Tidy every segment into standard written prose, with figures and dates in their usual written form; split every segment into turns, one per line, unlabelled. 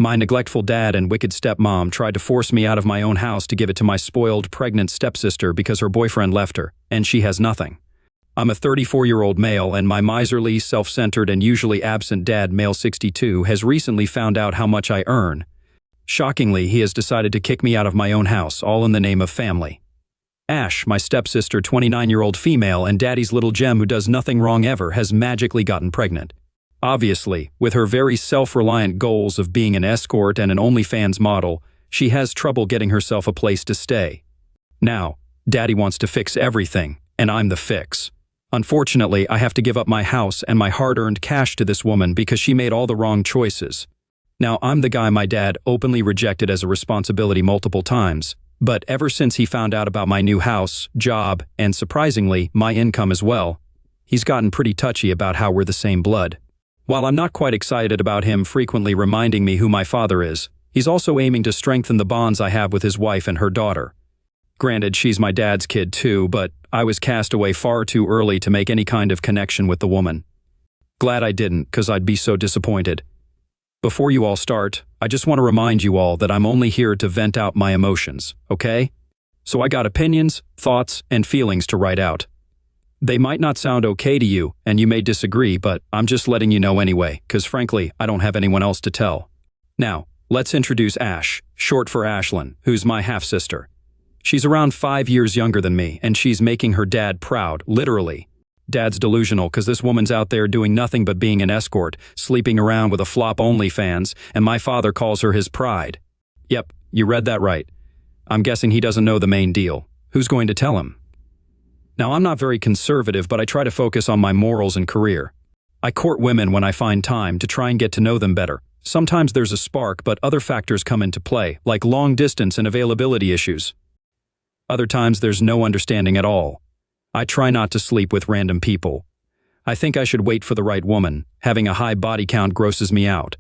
My neglectful dad and wicked stepmom tried to force me out of my own house to give it to my spoiled, pregnant stepsister because her boyfriend left her, and she has nothing. I'm a 34-year-old male, and my miserly, self-centered, and usually absent dad, male 62, has recently found out how much I earn. Shockingly, he has decided to kick me out of my own house, all in the name of family. Ash, my stepsister, 29-year-old female, and daddy's little gem who does nothing wrong ever, has magically gotten pregnant. Obviously, with her very self-reliant goals of being an escort and an OnlyFans model, she has trouble getting herself a place to stay. Now, daddy wants to fix everything, and I'm the fix. Unfortunately, I have to give up my house and my hard-earned cash to this woman because she made all the wrong choices. Now, I'm the guy my dad openly rejected as a responsibility multiple times, but ever since he found out about my new house, job, and surprisingly, my income as well, he's gotten pretty touchy about how we're the same blood. While I'm not quite excited about him frequently reminding me who my father is, he's also aiming to strengthen the bonds I have with his wife and her daughter. Granted, she's my dad's kid too, but I was cast away far too early to make any kind of connection with the woman. Glad I didn't, 'cause I'd be so disappointed. Before you all start, I just want to remind you all that I'm only here to vent out my emotions, okay? So I got opinions, thoughts, and feelings to write out. They might not sound okay to you, and you may disagree, but I'm just letting you know anyway, 'cause frankly, I don't have anyone else to tell. Now, let's introduce Ash, short for Ashlyn, who's my half-sister. She's around 5 years younger than me, and she's making her dad proud, literally. Dad's delusional, 'cause this woman's out there doing nothing but being an escort, sleeping around with a flop OnlyFans, and my father calls her his pride. Yep, you read that right. I'm guessing he doesn't know the main deal. Who's going to tell him? Now, I'm not very conservative, but I try to focus on my morals and career. I court women when I find time to try and get to know them better. Sometimes there's a spark, but other factors come into play, like long distance and availability issues. Other times there's no understanding at all. I try not to sleep with random people. I think I should wait for the right woman. Having a high body count grosses me out.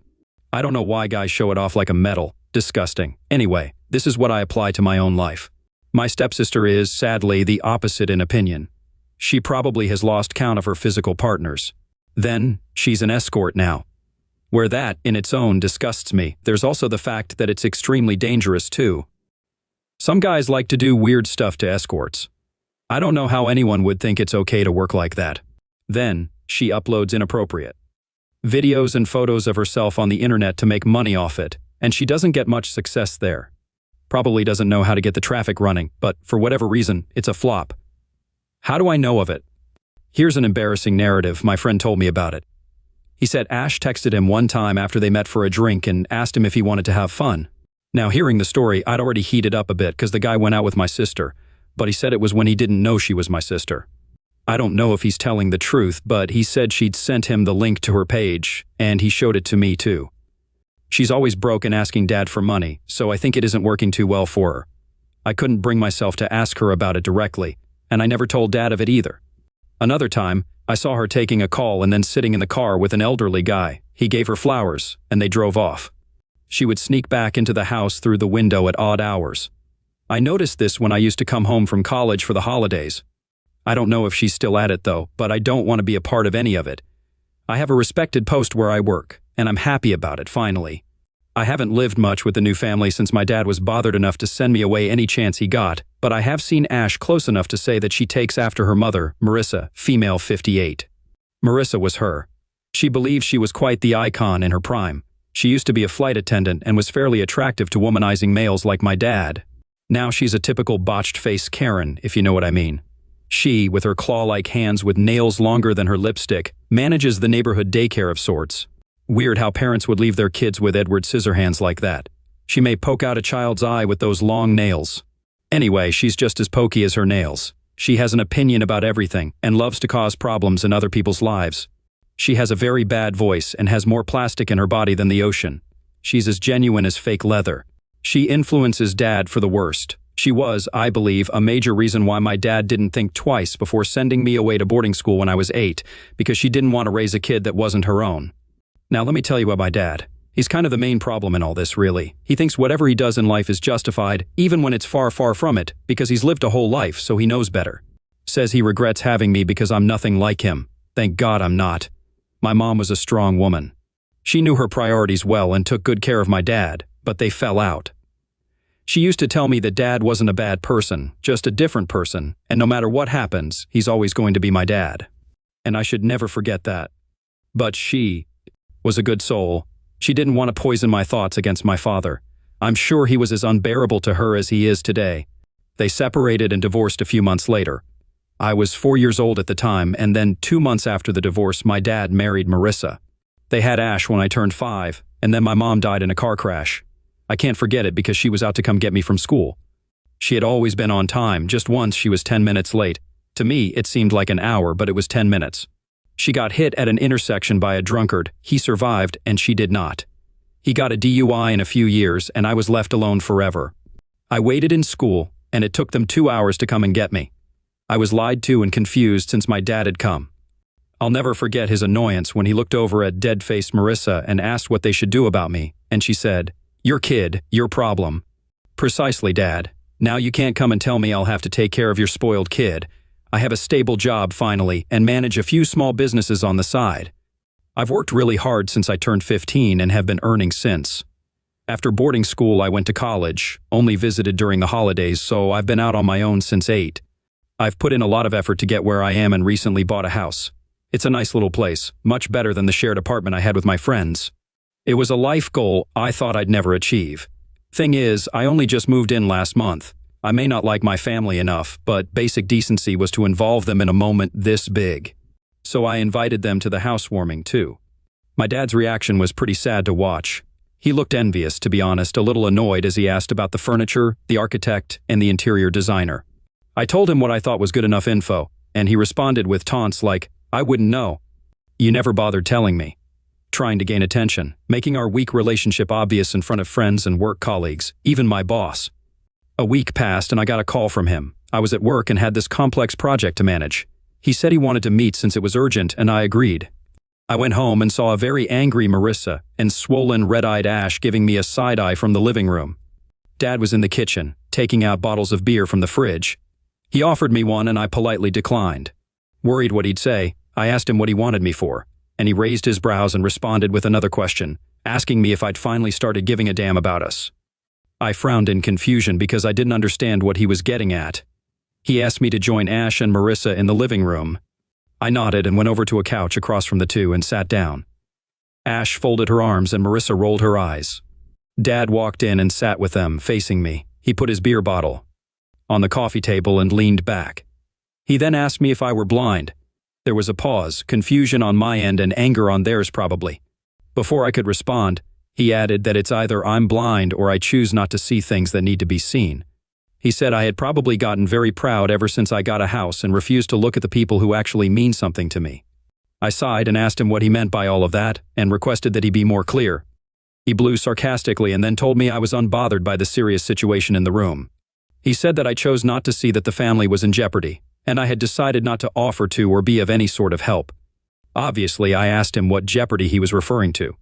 I don't know why guys show it off like a medal. Disgusting. Anyway, this is what I apply to my own life. My stepsister is, sadly, the opposite in opinion. She probably has lost count of her physical partners. Then, she's an escort now. Where that, in its own, disgusts me, there's also the fact that it's extremely dangerous too. Some guys like to do weird stuff to escorts. I don't know how anyone would think it's okay to work like that. Then, she uploads inappropriate videos and photos of herself on the internet to make money off it, and she doesn't get much success there. Probably doesn't know how to get the traffic running, but for whatever reason, it's a flop. How do I know of it? Here's an embarrassing narrative. My friend told me about it. He said Ash texted him one time after they met for a drink and asked him if he wanted to have fun. Now, hearing the story, I'd already heated up a bit because the guy went out with my sister, but he said it was when he didn't know she was my sister. I don't know if he's telling the truth, but he said she'd sent him the link to her page, and he showed it to me too. She's always broke and asking dad for money, so I think it isn't working too well for her. I couldn't bring myself to ask her about it directly, and I never told dad of it either. Another time, I saw her taking a call and then sitting in the car with an elderly guy. He gave her flowers, and they drove off. She would sneak back into the house through the window at odd hours. I noticed this when I used to come home from college for the holidays. I don't know if she's still at it though, but I don't want to be a part of any of it. I have a respected post where I work, and I'm happy about it, finally. I haven't lived much with the new family since my dad was bothered enough to send me away any chance he got, but I have seen Ash close enough to say that she takes after her mother, Marissa, female 58. Marissa was her. She believed she was quite the icon in her prime. She used to be a flight attendant and was fairly attractive to womanizing males like my dad. Now she's a typical botched-face Karen, if you know what I mean. She, with her claw-like hands with nails longer than her lipstick, manages the neighborhood daycare of sorts. Weird how parents would leave their kids with Edward Scissorhands like that. She may poke out a child's eye with those long nails. Anyway, she's just as pokey as her nails. She has an opinion about everything and loves to cause problems in other people's lives. She has a very bad voice and has more plastic in her body than the ocean. She's as genuine as fake leather. She influences dad for the worst. She was, I believe, a major reason why my dad didn't think twice before sending me away to boarding school when I was 8, because she didn't want to raise a kid that wasn't her own. Now let me tell you about my dad. He's kind of the main problem in all this, really. He thinks whatever he does in life is justified, even when it's far, far from it, because he's lived a whole life, so he knows better. Says he regrets having me because I'm nothing like him. Thank God I'm not. My mom was a strong woman. She knew her priorities well and took good care of my dad, but they fell out. She used to tell me that Dad wasn't a bad person, just a different person, and no matter what happens, he's always going to be my dad. And I should never forget that. But she was a good soul. She didn't want to poison my thoughts against my father. I'm sure he was as unbearable to her as he is today. They separated and divorced a few months later. I was 4 years old at the time, and then 2 months after the divorce, my dad married Marissa. They had Ash when I turned 5, and then my mom died in a car crash. I can't forget it because she was out to come get me from school. She had always been on time, just once she was 10 minutes late. To me, it seemed like an hour, but it was 10 minutes. She got hit at an intersection by a drunkard. He survived, and she did not. He got a DUI in a few years, and I was left alone forever. I waited in school, and it took them 2 hours to come and get me. I was lied to and confused since my dad had come. I'll never forget his annoyance when he looked over at dead-faced Marissa and asked what they should do about me, and she said, "Your kid, your problem." Precisely, Dad. Now you can't come and tell me I'll have to take care of your spoiled kid. I have a stable job finally and manage a few small businesses on the side. I've worked really hard since I turned 15 and have been earning since. After boarding school, I went to college, only visited during the holidays, so I've been out on my own since 8. I've put in a lot of effort to get where I am and recently bought a house. It's a nice little place, much better than the shared apartment I had with my friends. It was a life goal I thought I'd never achieve. Thing is, I only just moved in last month. I may not like my family enough, but basic decency was to involve them in a moment this big. So I invited them to the housewarming too. My dad's reaction was pretty sad to watch. He looked envious, to be honest, a little annoyed as he asked about the furniture, the architect, and the interior designer. I told him what I thought was good enough info, and he responded with taunts like, "I wouldn't know. You never bothered telling me." Trying to gain attention, making our weak relationship obvious in front of friends and work colleagues, even my boss. A week passed and I got a call from him. I was at work and had this complex project to manage. He said he wanted to meet since it was urgent, and I agreed. I went home and saw a very angry Marissa and swollen, red-eyed Ash giving me a side-eye from the living room. Dad was in the kitchen, taking out bottles of beer from the fridge. He offered me one and I politely declined. Worried what he'd say, I asked him what he wanted me for, and he raised his brows and responded with another question, asking me if I'd finally started giving a damn about us. I frowned in confusion because I didn't understand what he was getting at. He asked me to join Ash and Marissa in the living room. I nodded and went over to a couch across from the two and sat down. Ash folded her arms and Marissa rolled her eyes. Dad walked in and sat with them, facing me. He put his beer bottle on the coffee table and leaned back. He then asked me if I were blind. There was a pause, confusion on my end and anger on theirs probably. Before I could respond, he added that it's either I'm blind or I choose not to see things that need to be seen. He said I had probably gotten very proud ever since I got a house and refused to look at the people who actually mean something to me. I sighed and asked him what he meant by all of that and requested that he be more clear. He blew sarcastically and then told me I was unbothered by the serious situation in the room. He said that I chose not to see that the family was in jeopardy, and I had decided not to offer to or be of any sort of help. Obviously, I asked him what jeopardy he was referring to.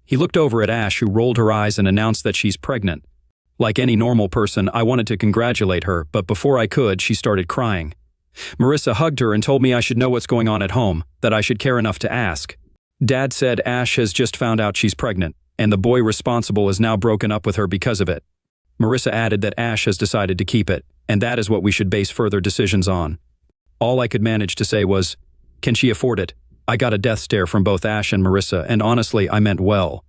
He looked over at Ash, who rolled her eyes and announced that she's pregnant. Like any normal person, I wanted to congratulate her, but before I could, she started crying. Marissa hugged her and told me I should know what's going on at home, that I should care enough to ask. Dad said Ash has just found out she's pregnant, and the boy responsible is now broken up with her because of it. Marissa added that Ash has decided to keep it, and that is what we should base further decisions on. All I could manage to say was, "Can she afford it?" I got a death stare from both Ash and Marissa, and honestly, I meant well.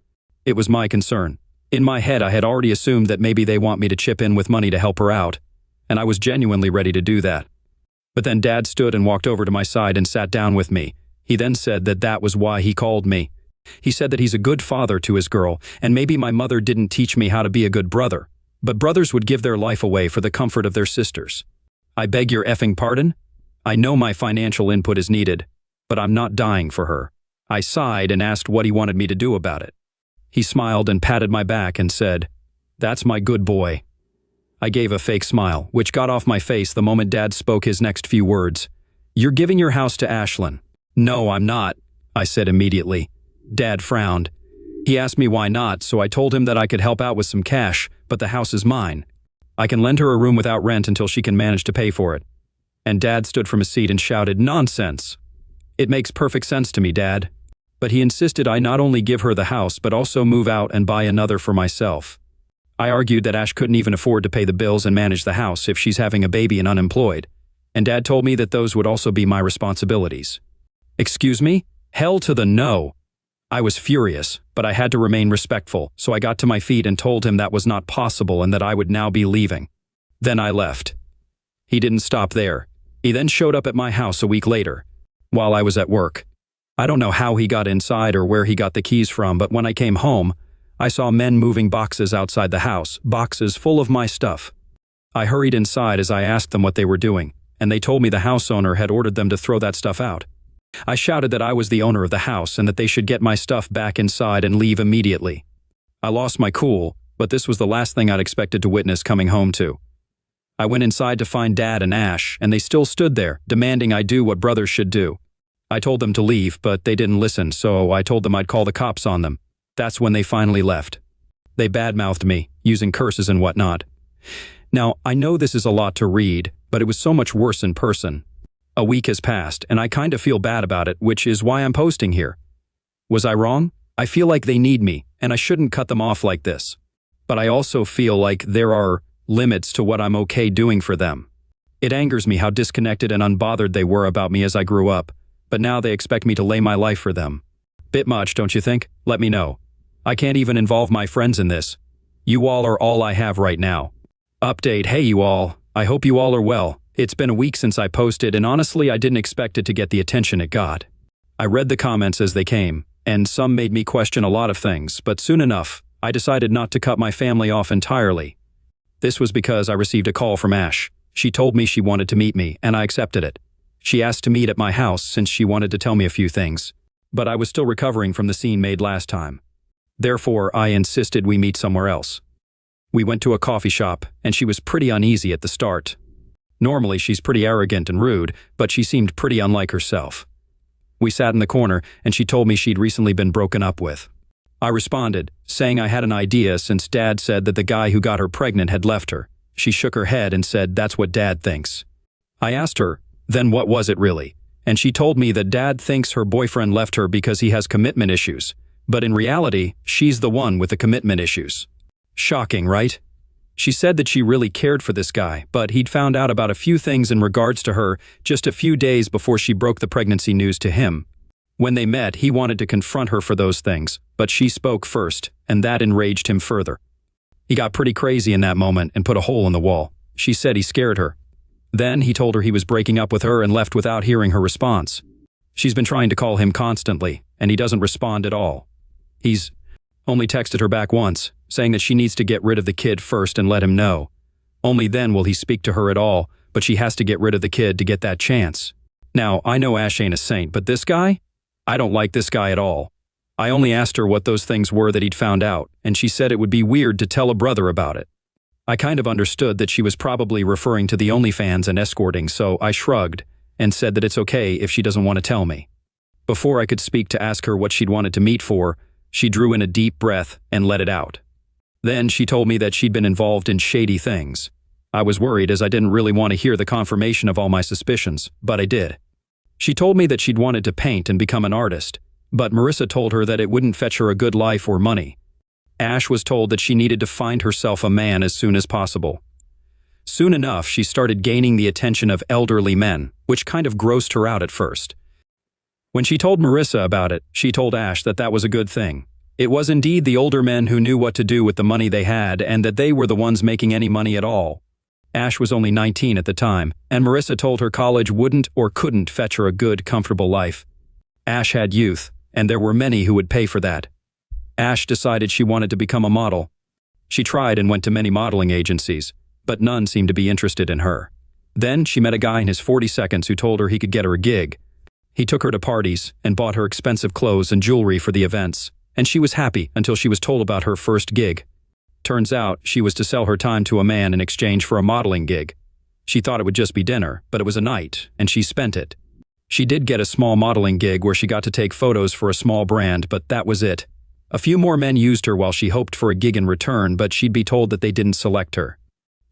It was my concern. In my head, I had already assumed that maybe they want me to chip in with money to help her out, and I was genuinely ready to do that. But then Dad stood and walked over to my side and sat down with me. He then said that that was why he called me. He said that he's a good father to his girl, and maybe my mother didn't teach me how to be a good brother, but brothers would give their life away for the comfort of their sisters. I beg your effing pardon? I know my financial input is needed, but I'm not dying for her. I sighed and asked what he wanted me to do about it. He smiled and patted my back and said, "That's my good boy." I gave a fake smile, which got off my face the moment Dad spoke his next few words. "You're giving your house to Ashlyn." "No, I'm not," I said immediately. Dad frowned. He asked me why not, so I told him that I could help out with some cash, but the house is mine. I can lend her a room without rent until she can manage to pay for it. And Dad stood from his seat and shouted, "Nonsense! It makes perfect sense to me, Dad." but he insisted I not only give her the house but also move out and buy another for myself. I argued that Ash couldn't even afford to pay the bills and manage the house if she's having a baby and unemployed, and Dad told me that those would also be my responsibilities. Excuse me? Hell to the no! I was furious, but I had to remain respectful, so I got to my feet and told him that was not possible and that I would now be leaving. Then I left. He didn't stop there. He then showed up at my house a week later, while I was at work. I don't know how he got inside or where he got the keys from, but when I came home, I saw men moving boxes outside the house, boxes full of my stuff. I hurried inside as I asked them what they were doing, and they told me the house owner had ordered them to throw that stuff out. I shouted that I was the owner of the house and that they should get my stuff back inside and leave immediately. I lost my cool, but this was the last thing I'd expected to witness coming home to. I went inside to find Dad and Ash, and they still stood there, demanding I do what brothers should do. I told them to leave, but they didn't listen, so I told them I'd call the cops on them. That's when they finally left. They badmouthed me, using curses and whatnot. Now, I know this is a lot to read, but it was so much worse in person. A week has passed, and I kind of feel bad about it, which is why I'm posting here. Was I wrong? I feel like they need me, and I shouldn't cut them off like this. But I also feel like there are limits to what I'm okay doing for them. It angers me how disconnected and unbothered they were about me as I grew up, but now they expect me to lay my life for them. Bit much, don't you think? Let me know. I can't even involve my friends in this. You all are all I have right now. Update, hey you all. I hope you all are well. It's been a week since I posted, and honestly I didn't expect it to get the attention it got. I read the comments as they came, and some made me question a lot of things, but soon enough, I decided not to cut my family off entirely. This was because I received a call from Ash. She told me she wanted to meet me, and I accepted it. She asked to meet at my house since she wanted to tell me a few things, but I was still recovering from the scene made last time. Therefore, I insisted we meet somewhere else. We went to a coffee shop, and she was pretty uneasy at the start. Normally, she's pretty arrogant and rude, but she seemed pretty unlike herself. We sat in the corner, and she told me she'd recently been broken up with. I responded, saying I had an idea since Dad said that the guy who got her pregnant had left her. She shook her head and said that's what Dad thinks. I asked her, then what was it really? And she told me that Dad thinks her boyfriend left her because he has commitment issues. But in reality, she's the one with the commitment issues. Shocking, right? She said that she really cared for this guy, but he'd found out about a few things in regards to her just a few days before she broke the pregnancy news to him. When they met, he wanted to confront her for those things, but she spoke first, and that enraged him further. He got pretty crazy in that moment and put a hole in the wall. She said he scared her. Then he told her he was breaking up with her and left without hearing her response. She's been trying to call him constantly, and he doesn't respond at all. He's only texted her back once, saying that she needs to get rid of the kid first and let him know. Only then will he speak to her at all, but she has to get rid of the kid to get that chance. Now, I know Ash ain't a saint, but this guy? I don't like this guy at all. I only asked her what those things were that he'd found out, and she said it would be weird to tell a brother about it. I kind of understood that she was probably referring to the OnlyFans and escorting, so I shrugged and said that it's okay if she doesn't want to tell me. Before I could speak to ask her what she'd wanted to meet for, she drew in a deep breath and let it out. Then she told me that she'd been involved in shady things. I was worried as I didn't really want to hear the confirmation of all my suspicions, but I did. She told me that she'd wanted to paint and become an artist, but Marissa told her that it wouldn't fetch her a good life or money. Ash was told that she needed to find herself a man as soon as possible. Soon enough, she started gaining the attention of elderly men, which kind of grossed her out at first. When she told Marissa about it, she told Ash that that was a good thing. It was indeed the older men who knew what to do with the money they had and that they were the ones making any money at all. Ash was only 19 at the time, and Marissa told her college wouldn't or couldn't fetch her a good, comfortable life. Ash had youth, and there were many who would pay for that. Ash decided she wanted to become a model. She tried and went to many modeling agencies, but none seemed to be interested in her. Then she met a guy in his 40s who told her he could get her a gig. He took her to parties and bought her expensive clothes and jewelry for the events, and she was happy until she was told about her first gig. Turns out she was to sell her time to a man in exchange for a modeling gig. She thought it would just be dinner, but it was a night, and she spent it. She did get a small modeling gig where she got to take photos for a small brand, but that was it. A few more men used her while she hoped for a gig in return, but she'd be told that they didn't select her.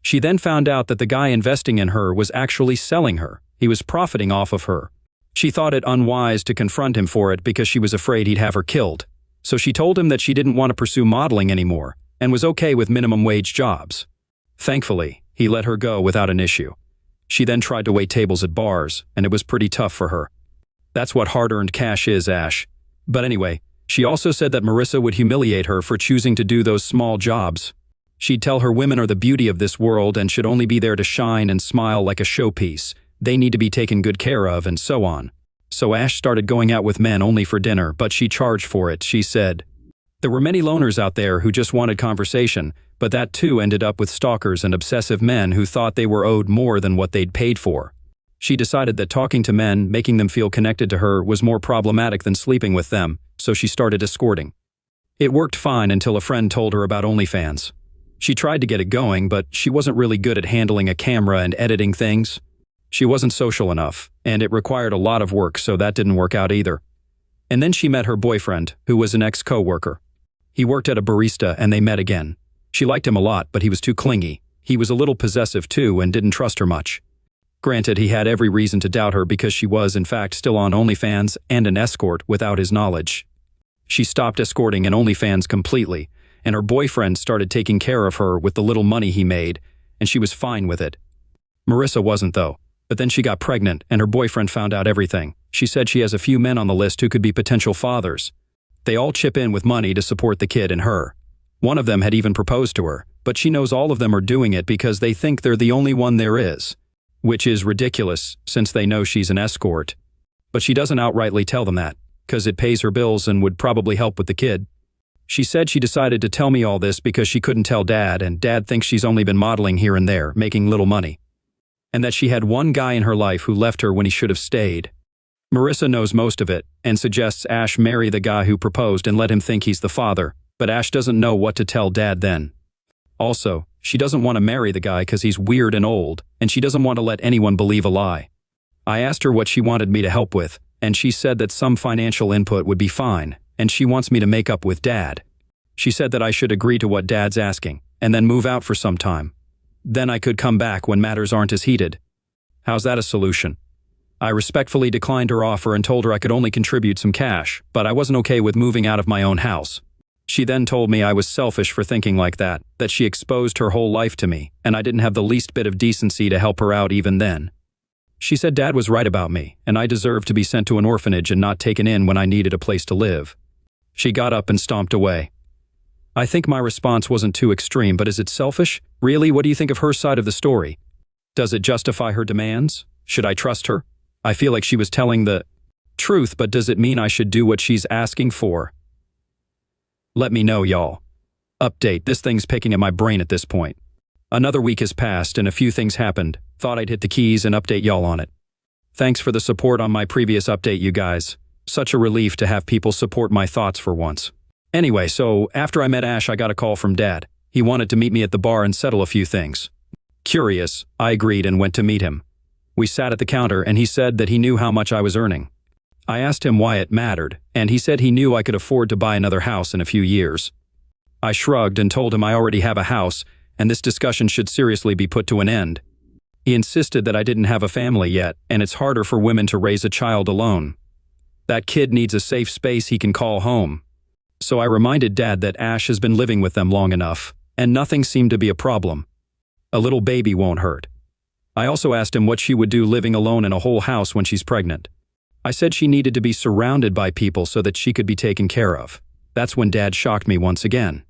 She then found out that the guy investing in her was actually selling her. He was profiting off of her. She thought it unwise to confront him for it because she was afraid he'd have her killed. So she told him that she didn't want to pursue modeling anymore and was okay with minimum wage jobs. Thankfully, he let her go without an issue. She then tried to wait tables at bars, and it was pretty tough for her. That's what hard-earned cash is, Ash. But anyway, she also said that Marissa would humiliate her for choosing to do those small jobs. She'd tell her women are the beauty of this world and should only be there to shine and smile like a showpiece. They need to be taken good care of, and so on. So Ash started going out with men only for dinner, but she charged for it, she said. There were many loners out there who just wanted conversation, but that too ended up with stalkers and obsessive men who thought they were owed more than what they'd paid for. She decided that talking to men, making them feel connected to her, was more problematic than sleeping with them, so she started escorting. It worked fine until a friend told her about OnlyFans. She tried to get it going, but she wasn't really good at handling a camera and editing things. She wasn't social enough, and it required a lot of work, so that didn't work out either. And then she met her boyfriend, who was an ex-coworker. He worked at a barista and they met again. She liked him a lot, but he was too clingy. He was a little possessive too and didn't trust her much. Granted, he had every reason to doubt her because she was, in fact, still on OnlyFans and an escort without his knowledge. She stopped escorting and OnlyFans completely, and her boyfriend started taking care of her with the little money he made, and she was fine with it. Marissa wasn't, though. But then she got pregnant, and her boyfriend found out everything. She said she has a few men on the list who could be potential fathers. They all chip in with money to support the kid and her. One of them had even proposed to her, but she knows all of them are doing it because they think they're the only one there is. Which is ridiculous, since they know she's an escort. But she doesn't outrightly tell them that, because it pays her bills and would probably help with the kid. She said she decided to tell me all this because she couldn't tell Dad, and Dad thinks she's only been modeling here and there, making little money. And that she had one guy in her life who left her when he should have stayed. Marissa knows most of it, and suggests Ash marry the guy who proposed and let him think he's the father, but Ash doesn't know what to tell Dad then. Also, she doesn't want to marry the guy because he's weird and old, and she doesn't want to let anyone believe a lie. I asked her what she wanted me to help with, and she said that some financial input would be fine, and she wants me to make up with Dad. She said that I should agree to what Dad's asking, and then move out for some time. Then I could come back when matters aren't as heated. How's that a solution? I respectfully declined her offer and told her I could only contribute some cash, but I wasn't okay with moving out of my own house. She then told me I was selfish for thinking like that she exposed her whole life to me, and I didn't have the least bit of decency to help her out even then. She said Dad was right about me, and I deserved to be sent to an orphanage and not taken in when I needed a place to live. She got up and stomped away. I think my response wasn't too extreme, but is it selfish? Really, what do you think of her side of the story? Does it justify her demands? Should I trust her? I feel like she was telling the truth, but does it mean I should do what she's asking for? Let me know, y'all. Update, this thing's picking at my brain at this point. Another week has passed and a few things happened. Thought I'd hit the keys and update y'all on it. Thanks for the support on my previous update, you guys. Such a relief to have people support my thoughts for once. Anyway, so after I met Ash, I got a call from Dad. He wanted to meet me at the bar and settle a few things. Curious, I agreed and went to meet him. We sat at the counter and he said that he knew how much I was earning. I asked him why it mattered, and he said he knew I could afford to buy another house in a few years. I shrugged and told him I already have a house, and this discussion should seriously be put to an end. He insisted that I didn't have a family yet, and it's harder for women to raise a child alone. That kid needs a safe space he can call home. So I reminded Dad that Ash has been living with them long enough, and nothing seemed to be a problem. A little baby won't hurt. I also asked him what she would do living alone in a whole house when she's pregnant. I said she needed to be surrounded by people so that she could be taken care of. That's when Dad shocked me once again.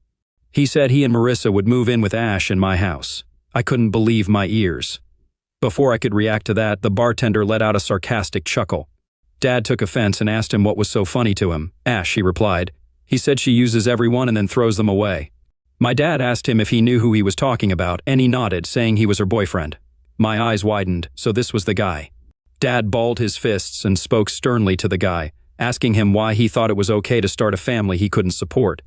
He said he and Marissa would move in with Ash in my house. I couldn't believe my ears. Before I could react to that, the bartender let out a sarcastic chuckle. Dad took offense and asked him what was so funny to him. Ash, he replied. He said she uses everyone and then throws them away. My dad asked him if he knew who he was talking about, and he nodded, saying he was her boyfriend. My eyes widened, so this was the guy. Dad balled his fists and spoke sternly to the guy, asking him why he thought it was okay to start a family he couldn't support.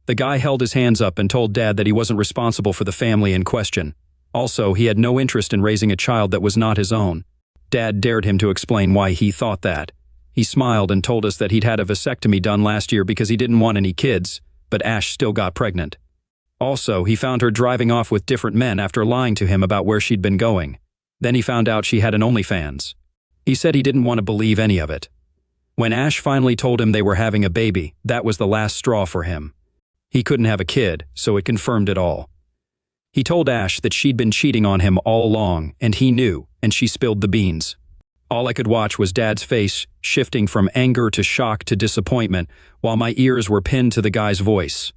The guy held his hands up and told Dad that he wasn't responsible for the family in question. Also, he had no interest in raising a child that was not his own. Dad dared him to explain why he thought that. He smiled and told us that he'd had a vasectomy done last year because he didn't want any kids, but Ash still got pregnant. Also, he found her driving off with different men after lying to him about where she'd been going. Then he found out she had an OnlyFans. He said he didn't want to believe any of it. When Ash finally told him they were having a baby, that was the last straw for him. He couldn't have a kid, so it confirmed it all. He told Ash that she'd been cheating on him all along, and he knew, and she spilled the beans. All I could watch was Dad's face shifting from anger to shock to disappointment, while my ears were pinned to the guy's voice.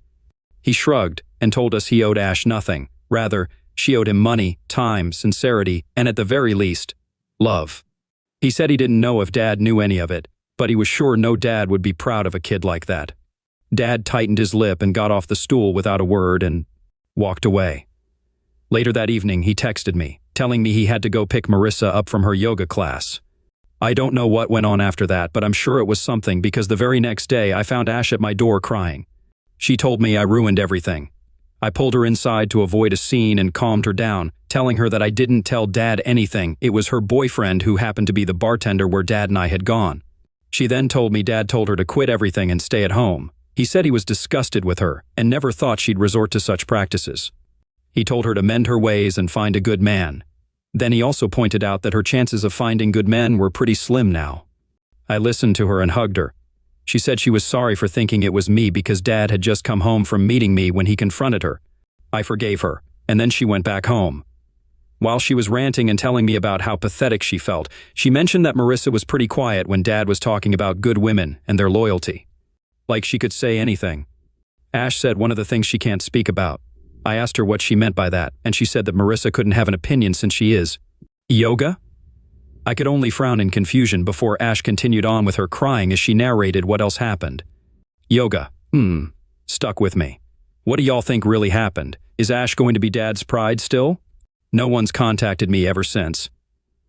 He shrugged and told us he owed Ash nothing. Rather, she owed him money, time, sincerity, and at the very least, love. He said he didn't know if Dad knew any of it, but he was sure no dad would be proud of a kid like that. Dad tightened his lip and got off the stool without a word and walked away. Later that evening, he texted me, telling me he had to go pick Marissa up from her yoga class. I don't know what went on after that, but I'm sure it was something because the very next day I found Ash at my door crying. She told me I ruined everything. I pulled her inside to avoid a scene and calmed her down, telling her that I didn't tell Dad anything. It was her boyfriend who happened to be the bartender where Dad and I had gone. She then told me Dad told her to quit everything and stay at home. He said he was disgusted with her and never thought she'd resort to such practices. He told her to mend her ways and find a good man. Then he also pointed out that her chances of finding good men were pretty slim now. I listened to her and hugged her. She said she was sorry for thinking it was me because Dad had just come home from meeting me when he confronted her. I forgave her, and then she went back home. While she was ranting and telling me about how pathetic she felt, she mentioned that Marissa was pretty quiet when Dad was talking about good women and their loyalty. Like she could say anything. Ash said one of the things she can't speak about. I asked her what she meant by that, and she said that Marissa couldn't have an opinion since she is yoga? I could only frown in confusion before Ash continued on with her crying as she narrated what else happened. Yoga, stuck with me. What do y'all think really happened? Is Ash going to be Dad's pride still? No one's contacted me ever since.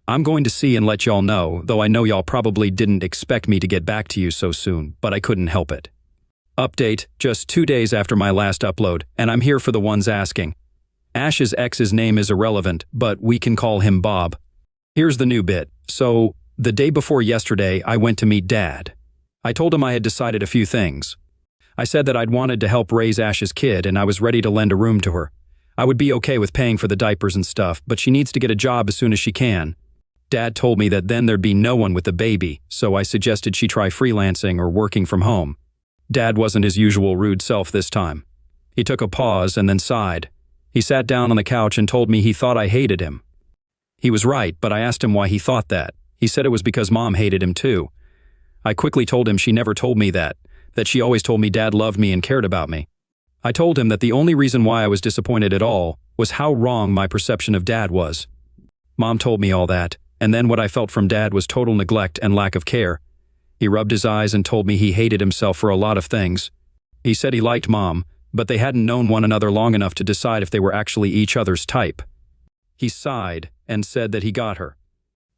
I'm going to see and let y'all know, though I know y'all probably didn't expect me to get back to you so soon, but I couldn't help it. Update, just 2 days after my last upload, and I'm here for the ones asking. Ash's ex's name is irrelevant, but we can call him Bob. Here's the new bit. So, the day before yesterday, I went to meet Dad. I told him I had decided a few things. I said that I'd wanted to help raise Ash's kid and I was ready to lend a room to her. I would be okay with paying for the diapers and stuff, but she needs to get a job as soon as she can. Dad told me that then there'd be no one with the baby, so I suggested she try freelancing or working from home. Dad wasn't his usual rude self this time. He took a pause and then sighed. He sat down on the couch and told me he thought I hated him. He was right, but I asked him why he thought that. He said it was because Mom hated him too. I quickly told him she never told me that she always told me Dad loved me and cared about me. I told him that the only reason why I was disappointed at all was how wrong my perception of Dad was. Mom told me all that, and then what I felt from Dad was total neglect and lack of care. He rubbed his eyes and told me he hated himself for a lot of things. He said he liked Mom, but they hadn't known one another long enough to decide if they were actually each other's type. He sighed and said that he got her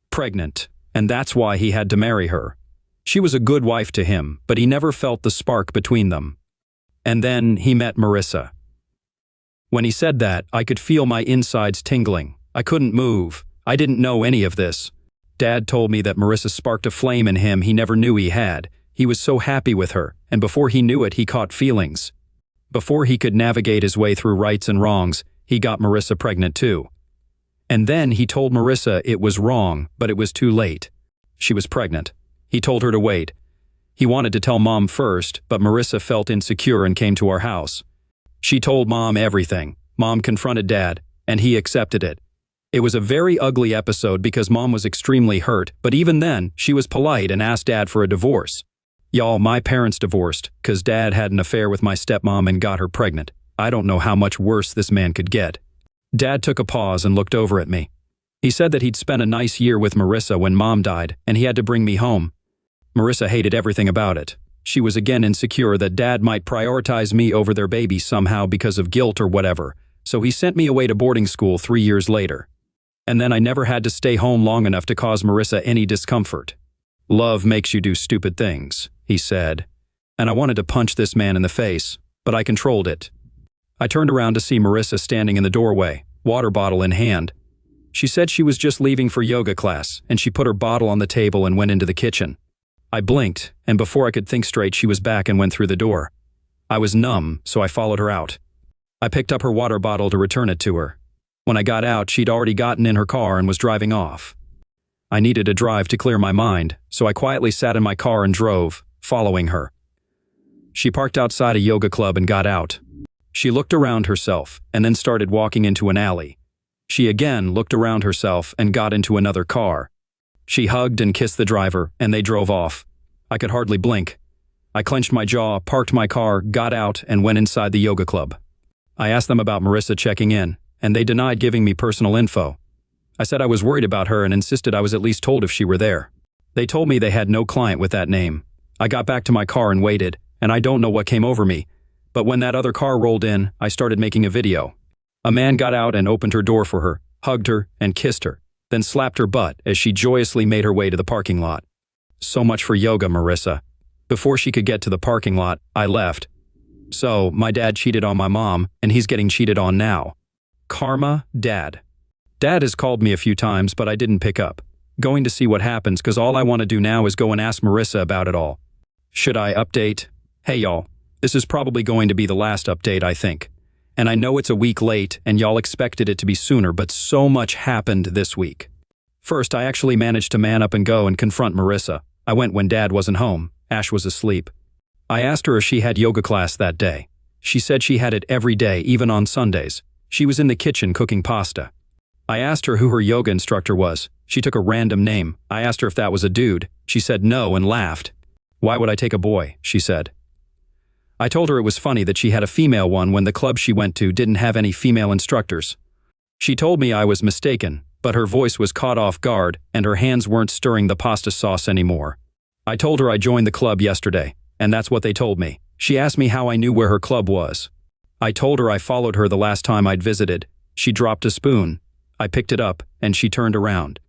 pregnant, and that's why he had to marry her. She was a good wife to him, but he never felt the spark between them. And then he met Marissa. When he said that, I could feel my insides tingling. I couldn't move. I didn't know any of this. Dad told me that Marissa sparked a flame in him he never knew he had. He was so happy with her, and before he knew it, he caught feelings. Before he could navigate his way through rights and wrongs, he got Marissa pregnant too. And then he told Marissa it was wrong, but it was too late. She was pregnant. He told her to wait. He wanted to tell Mom first, but Marissa felt insecure and came to our house. She told Mom everything. Mom confronted Dad, and he accepted it. It was a very ugly episode because Mom was extremely hurt, but even then, she was polite and asked Dad for a divorce. Y'all, my parents divorced, 'cause Dad had an affair with my stepmom and got her pregnant. I don't know how much worse this man could get. Dad took a pause and looked over at me. He said that he'd spent a nice year with Marissa when Mom died, and he had to bring me home. Marissa hated everything about it. She was again insecure that Dad might prioritize me over their baby somehow because of guilt or whatever, so he sent me away to boarding school 3 years later. And then I never had to stay home long enough to cause Marissa any discomfort. Love makes you do stupid things, he said. And I wanted to punch this man in the face, but I controlled it. I turned around to see Marissa standing in the doorway, water bottle in hand. She said she was just leaving for yoga class, and she put her bottle on the table and went into the kitchen. I blinked, and before I could think straight, she was back and went through the door. I was numb, so I followed her out. I picked up her water bottle to return it to her. When I got out, she'd already gotten in her car and was driving off. I needed a drive to clear my mind, so I quietly sat in my car and drove, following her. She parked outside a yoga club and got out. She looked around herself and then started walking into an alley. She again looked around herself and got into another car. She hugged and kissed the driver, and they drove off. I could hardly blink. I clenched my jaw, parked my car, got out, and went inside the yoga club. I asked them about Marissa checking in, and they denied giving me personal info. I said I was worried about her and insisted I was at least told if she were there. They told me they had no client with that name. I got back to my car and waited, and I don't know what came over me, but when that other car rolled in, I started making a video. A man got out and opened her door for her, hugged her, and kissed her, then slapped her butt as she joyously made her way to the parking lot. So much for yoga, Marissa. Before she could get to the parking lot, I left. So, my dad cheated on my mom, and he's getting cheated on now. Karma, Dad. Dad has called me a few times, but I didn't pick up. Going to see what happens, because all I want to do now is go and ask Marissa about it all. Should I update? Hey y'all, this is probably going to be the last update, I think. And I know it's a week late, and y'all expected it to be sooner, but so much happened this week. First, I actually managed to man up and go and confront Marissa. I went when Dad wasn't home. Ash was asleep. I asked her if she had yoga class that day. She said she had it every day, even on Sundays. She was in the kitchen cooking pasta. I asked her who her yoga instructor was. She took a random name. I asked her if that was a dude. She said no and laughed. Why would I take a boy? She said. I told her it was funny that she had a female one when the club she went to didn't have any female instructors. She told me I was mistaken, but her voice was caught off guard and her hands weren't stirring the pasta sauce anymore. I told her I joined the club yesterday, and that's what they told me. She asked me how I knew where her club was. I told her I followed her the last time I'd visited. She dropped a spoon. I picked it up, and she turned around.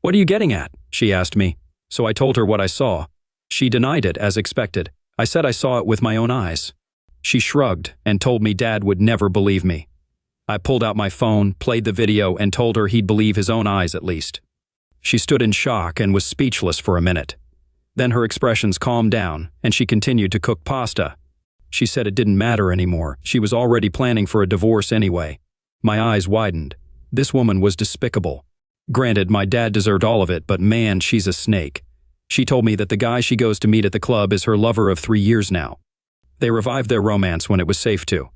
What are you getting at? She asked me. So I told her what I saw. She denied it as expected. I said I saw it with my own eyes. She shrugged and told me Dad would never believe me. I pulled out my phone, played the video, and told her he'd believe his own eyes at least. She stood in shock and was speechless for a minute. Then her expressions calmed down, and she continued to cook pasta. She said it didn't matter anymore. She was already planning for a divorce anyway. My eyes widened. This woman was despicable. Granted, my dad deserved all of it, but man, she's a snake. She told me that the guy she goes to meet at the club is her lover of 3 years now. They revived their romance when it was safe to.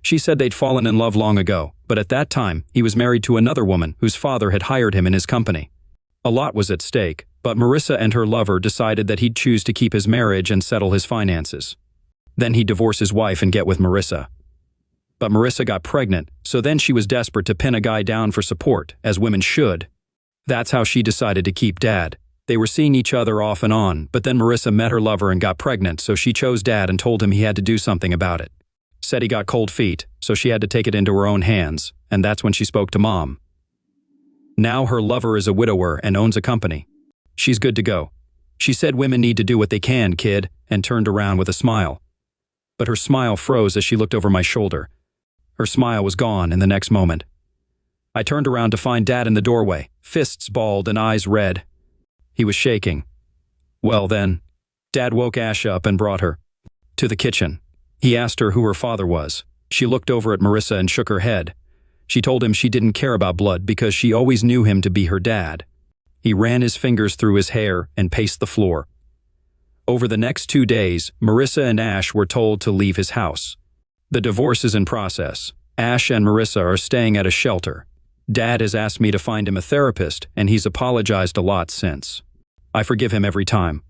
She said they'd fallen in love long ago, but at that time, he was married to another woman whose father had hired him in his company. A lot was at stake, but Marissa and her lover decided that he'd choose to keep his marriage and settle his finances. Then he'd divorce his wife and get with Marissa. But Marissa got pregnant, so then she was desperate to pin a guy down for support, as women should. That's how she decided to keep Dad. They were seeing each other off and on, but then Marissa met her lover and got pregnant, so she chose Dad and told him he had to do something about it. Said he got cold feet, so she had to take it into her own hands, and that's when she spoke to Mom. Now her lover is a widower and owns a company. She's good to go. She said women need to do what they can, kid, and turned around with a smile. But her smile froze as she looked over my shoulder. Her smile was gone in the next moment. I turned around to find Dad in the doorway, fists balled and eyes red. He was shaking. Well then, Dad woke Ash up and brought her to the kitchen. He asked her who her father was. She looked over at Marissa and shook her head. She told him she didn't care about blood because she always knew him to be her dad. He ran his fingers through his hair and paced the floor. Over the next 2 days, Marissa and Ash were told to leave his house. The divorce is in process. Ash and Marissa are staying at a shelter. Dad has asked me to find him a therapist, and he's apologized a lot since. I forgive him every time.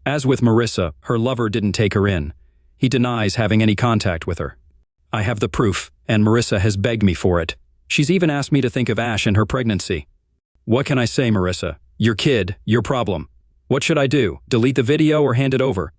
As with Marissa, her lover didn't take her in. He denies having any contact with her. I have the proof, and Marissa has begged me for it. She's even asked me to think of Ash and her pregnancy. What can I say, Marissa? Your kid, your problem. What should I do? Delete the video or hand it over?